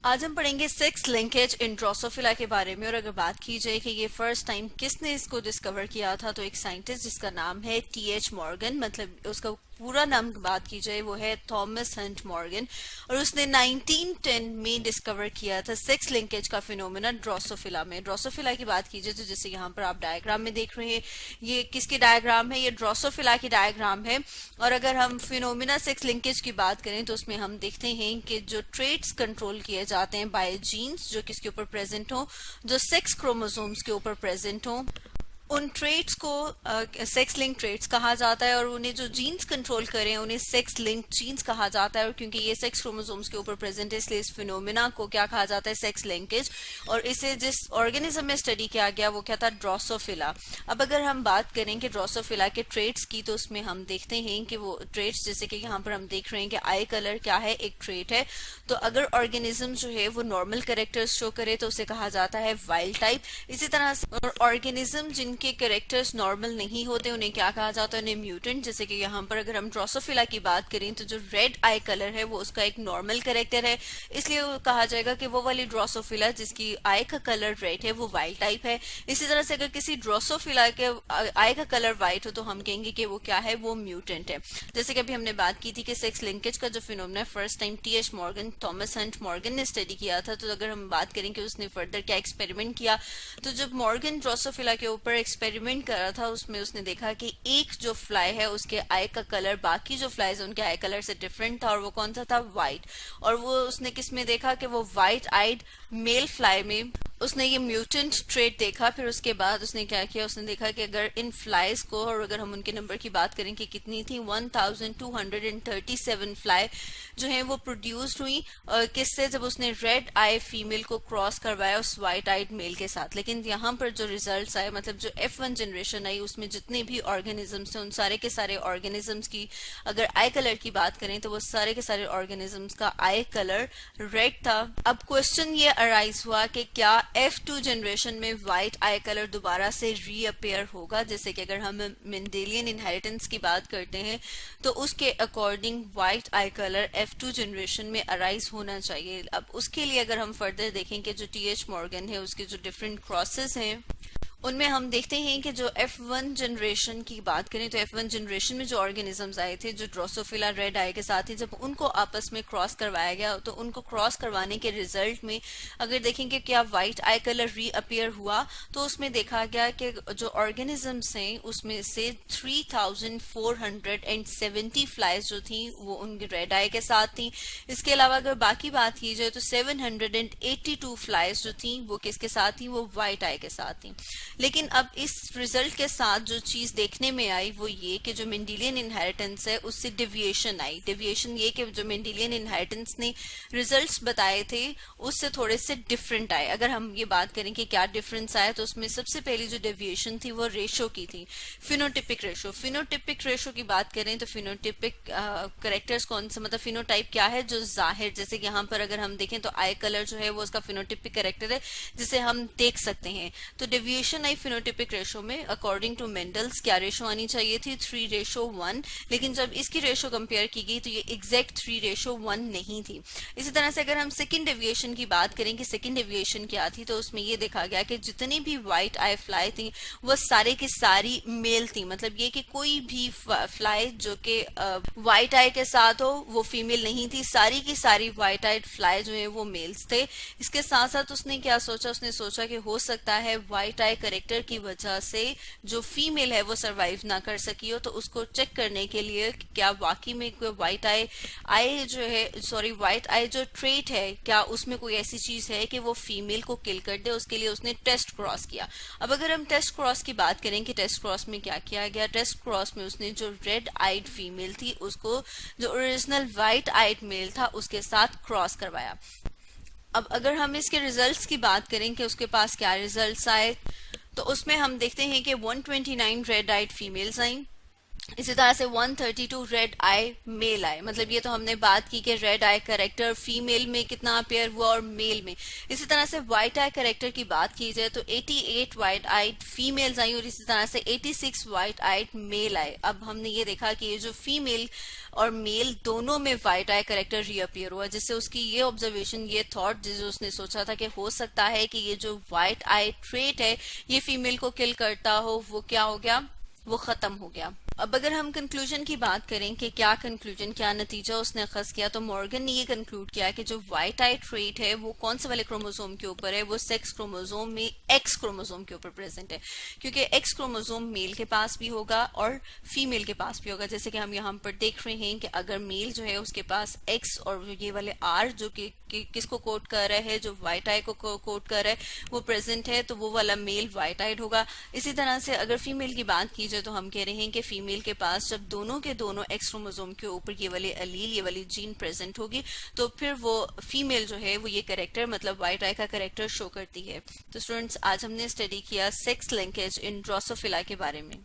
आज हम पढ़ेंगे सेक्स लिंकेज इन ड्रोसोफिला के बारे में। और अगर बात की जाए कि ये फर्स्ट टाइम किसने इसको डिस्कवर किया था, तो एक साइंटिस्ट जिसका नाम है टी.एच. मॉर्गन, मतलब उसका पूरा नाम की बात की जाए वो है थॉमस हंट मॉर्गन। और उसने 1910 में डिस्कवर किया था सेक्स लिंकेज का फिनोमेना ड्रोसोफिला में। ड्रोसोफिला की बात की जाए तो जैसे यहाँ पर आप डायग्राम में देख रहे हैं, ये किसकी डायग्राम है? ये ड्रोसोफिला की डायग्राम है। और अगर हम फिनोमेना सेक्स लिंकेज की बात करें तो उसमें हम देखते हैं कि जो ट्रेट्स कंट्रोल किए जाते हैं बाय जीन्स, जो किसके ऊपर प्रेजेंट हो, जो सेक्स क्रोमोसोम्स के ऊपर प्रेजेंट हो, उन ट्रेट्स को सेक्स लिंक ट्रेट्स कहा जाता है। और उन्हें जो जीन्स कंट्रोल करें उन्हें सेक्स लिंक जीन्स कहा जाता है। और क्योंकि ये सेक्स क्रोमोसोम्स के ऊपर प्रेजेंट है, इसलिए इस फिनोमेना को क्या कहा जाता है? Sex linkage. और इसे जिस ऑर्गेनिज्म में स्टडी किया गया वो क्या था? ड्रोसोफिला। अब अगर हम बात करें कि ड्रोसोफिला के ट्रेट्स की, तो उसमें हम देखते हैं कि वो ट्रेट्स, जैसे कि यहाँ पर हम देख रहे हैं कि आई कलर क्या है? एक ट्रेट है। तो अगर ऑर्गेनिज्म जो है वो नॉर्मल कैरेक्टर्स शो करे तो उसे कहा जाता है वाइल्ड टाइप। इसी तरह से ऑर्गेनिज्म जिनके कैरेक्टर्स नॉर्मल नहीं होते उन्हें क्या कहा जाता है? उन्हें म्यूटेंट। जैसे कि यहाँ पर अगर हम ड्रोसोफिला की बात करें तो जो रेड आई कलर है वो उसका एक नॉर्मल कैरेक्टर है, इसलिए वो कहा जाएगा कि वो वाली ड्रोसोफिला जिसकी आई का कलर रेड है वो वाइल्ड टाइप है। इसी तरह से अगर किसी ड्रोसोफिला के आई का कलर व्हाइट हो तो हम कहेंगे कि वो क्या है? वो म्यूटेंट है। जैसे कि अभी हमने बात की थी कि सेक्स लिंकेज का जो phenomena first time TH. Morgan, Thomas Hunt Morgan ने स्टडी किया था। तो अगर हम बात करें कि उसने फर्दर क्या एक्सपेरिमेंट किया, तो जब मॉर्गन ड्रोसोफिला के ऊपर एक्सपेरिमेंट कर रहा था उसमें उसने देखा कि एक जो फ्लाई है उसके आई का कलर बाकी जो फ्लाइज उनके आई कलर से डिफरेंट था। और वो कौन सा था? व्हाइट। और वो उसने किस में देखा? कि वो व्हाइट आइड मेल फ्लाई में उसने ये म्यूटेंट ट्रेट देखा। फिर उसके बाद उसने क्या किया? उसने देखा कि अगर इन फ्लाइज को, और अगर हम उनके नंबर की बात करें कि कितनी थी, 1237 फ्लाई जो है वो प्रोड्यूस्ड हुई। किससे? जब उसने रेड आई फीमेल को क्रॉस करवाया उस व्हाइट आइड मेल के साथ। लेकिन यहाँ पर जो रिजल्ट्स आए, मतलब जो F1 जनरेशन आई, उसमें जितने भी ऑर्गेनिजम्स थे उन सारे के सारे ऑर्गेनिजम्स की अगर आई कलर की बात करें तो वो सारे के सारे ऑर्गेनिजम्स का आई कलर रेड था। अब क्वेश्चन ये अराइज हुआ कि क्या F2 जनरेशन में व्हाइट आई कलर दोबारा से रीअपेयर होगा? जैसे कि अगर हम मेंडेलियन इनहेरिटेंस की बात करते हैं तो उसके अकॉर्डिंग व्हाइट आई कलर F2 जनरेशन में अराइज होना चाहिए। अब उसके लिए अगर हम फर्दर देखें कि जो टी.एच. मॉर्गन है उसके जो डिफरेंट क्रॉसेस हैं उनमें हम देखते हैं कि जो F1 जनरेशन की बात करें तो F1 जनरेशन में जो ऑर्गेनिजम्स आए थे जो ड्रोसोफिला रेड आई के साथ ही, जब उनको आपस में क्रॉस करवाया गया तो उनको क्रॉस करवाने के रिजल्ट में अगर देखेंगे क्या व्हाइट आई कलर रीअपियर हुआ, तो उसमें देखा गया कि जो ऑर्गेनिजम्स हैं उसमें से 3470 फ्लाइज जो थी वो उनकी रेड आई के साथ थी। इसके अलावा अगर बाकी बात की जाए तो 782 फ्लाइज जो थी वो किसके साथ थी? वो व्हाइट आई के साथ थी। लेकिन अब इस रिजल्ट के साथ जो चीज देखने में आई वो ये कि जो मेंडेलियन इनहेरिटेंस है उससे डेविएशन आई। डेविएशन ये कि जो मेंडेलियन इनहेरिटेंस ने रिजल्ट्स बताए थे उससे थोड़े से डिफरेंट आए। अगर हम ये बात करें कि क्या डिफरेंस आया, तो उसमें सबसे पहली जो डेविएशन थी वो रेशो की थी, फिनोटिपिक रेशो। फिनोटिपिक रेशो की बात करें तो फिनोटिपिक करेक्टर्स कौन सा, मतलब फिनोटाइप क्या है? जो जाहिर, जैसे कि यहाँ पर अगर हम देखें तो आई कलर जो है वो उसका फिनोटिपिक करेक्टर है जिसे हम देख सकते हैं। तो डेविएशन आई फिनोटिपिक रेशो में। अकॉर्डिंग टू मेंडल्स क्या रेशो आनी चाहिए थी? 3:1। लेकिन जब इसकी रेशो कंपेयर की गई तो ये एग्जैक्ट 3:1 नहीं थी। इसी तरह से अगर हम सेकंड डेविएशन की बात करें कि सेकंड डेविएशन क्या थी, तो उसमें ये देखा गया कि जितनी भी व्हाइट आई फ्लाई थी वो सारे की सारी मेल थी। मतलब ये कि कोई भी फ्लाई जो कि व्हाइट आई के साथ हो वो फीमेल नहीं थी, सारी की सारी व्हाइट आइड फ्लाई जो है वो मेल्स थे। इसके साथ साथ उसने क्या सोचा? उसने सोचा कि हो सकता है व्हाइट आई करेक्टर की वजह से जो फीमेल है वो सरवाइव ना कर सकी हो, तो उसको चेक करने के लिए क्या वाकई में कोई व्हाइट आई जो है, सॉरी व्हाइट आई जो ट्रेट है, क्या उसमें कोई ऐसी चीज है कि वो फीमेल को किल कर दे। उसके लिए उसने टेस्ट क्रॉस किया। अब अगर हम टेस्ट क्रॉस की बात करें कि टेस्ट क्रॉस में क्या किया गया, टेस्ट क्रॉस में उसने जो रेड आइड फीमेल थी उसको जो ओरिजिनल व्हाइट आइड मेल था उसके साथ क्रॉस करवाया। अब अगर हम इसके रिजल्ट्स की बात करें कि उसके पास क्या रिजल्ट्स आए, तो उसमें हम देखते हैं कि 129 रेड आइड फीमेल्स आई इसी तरह से 132 रेड आई मेल आई, मतलब ये तो हमने बात की कि रेड आई करेक्टर फीमेल में कितना अपेयर हुआ और मेल में। इसी तरह से व्हाइट आई करेक्टर की बात की जाए तो 88 व्हाइट आइड फीमेल्स आई और इसी तरह से 86 व्हाइट आइड मेल आए। अब हमने ये देखा कि ये जो फीमेल और मेल दोनों में व्हाइट आई करेक्टर रीअपियर हुआ, जिससे उसकी ये ऑब्जर्वेशन, ये थॉट जो उसने सोचा था कि हो सकता है कि ये जो व्हाइट आई ट्रेट है ये फीमेल को किल करता हो, वो क्या हो गया, वो खत्म हो गया। अब अगर हम कंक्लूजन की बात करें कि क्या कंक्लूजन, क्या नतीजा उसने अखज किया, तो मॉर्गन ने ये कंक्लूड किया कि जो व्हाइट आई ट्रेट है वो कौन से वाले क्रोमोसोम के ऊपर है, वो सेक्स क्रोमोसोम में एक्स क्रोमोसोम के ऊपर प्रेजेंट है, क्योंकि एक्स क्रोमोसोम मेल के पास भी होगा और फीमेल के पास भी होगा। जैसे कि हम यहाँ पर देख रहे हैं कि अगर मेल जो है उसके पास एक्स और ये वाले आर जो कि किसको कोट कर रहा है, जो व्हाइट आई को कोट कर रहा है, वो प्रेजेंट है, तो वो वाला मेल व्हाइट आइड होगा। इसी तरह से अगर फीमेल की बात की जाए तो हम कह रहे हैं कि फीमेल के पास जब दोनों के दोनों एक्स क्रोमोसोम के ऊपर ये वाली अलील, ये वाली जीन प्रेजेंट होगी, तो फिर वो फीमेल जो है वो ये कैरेक्टर मतलब व्हाइट आई का कैरेक्टर शो करती है। तो स्टूडेंट्स, आज हमने स्टडी किया सेक्स लिंकेज इन ड्रोसोफिला के बारे में।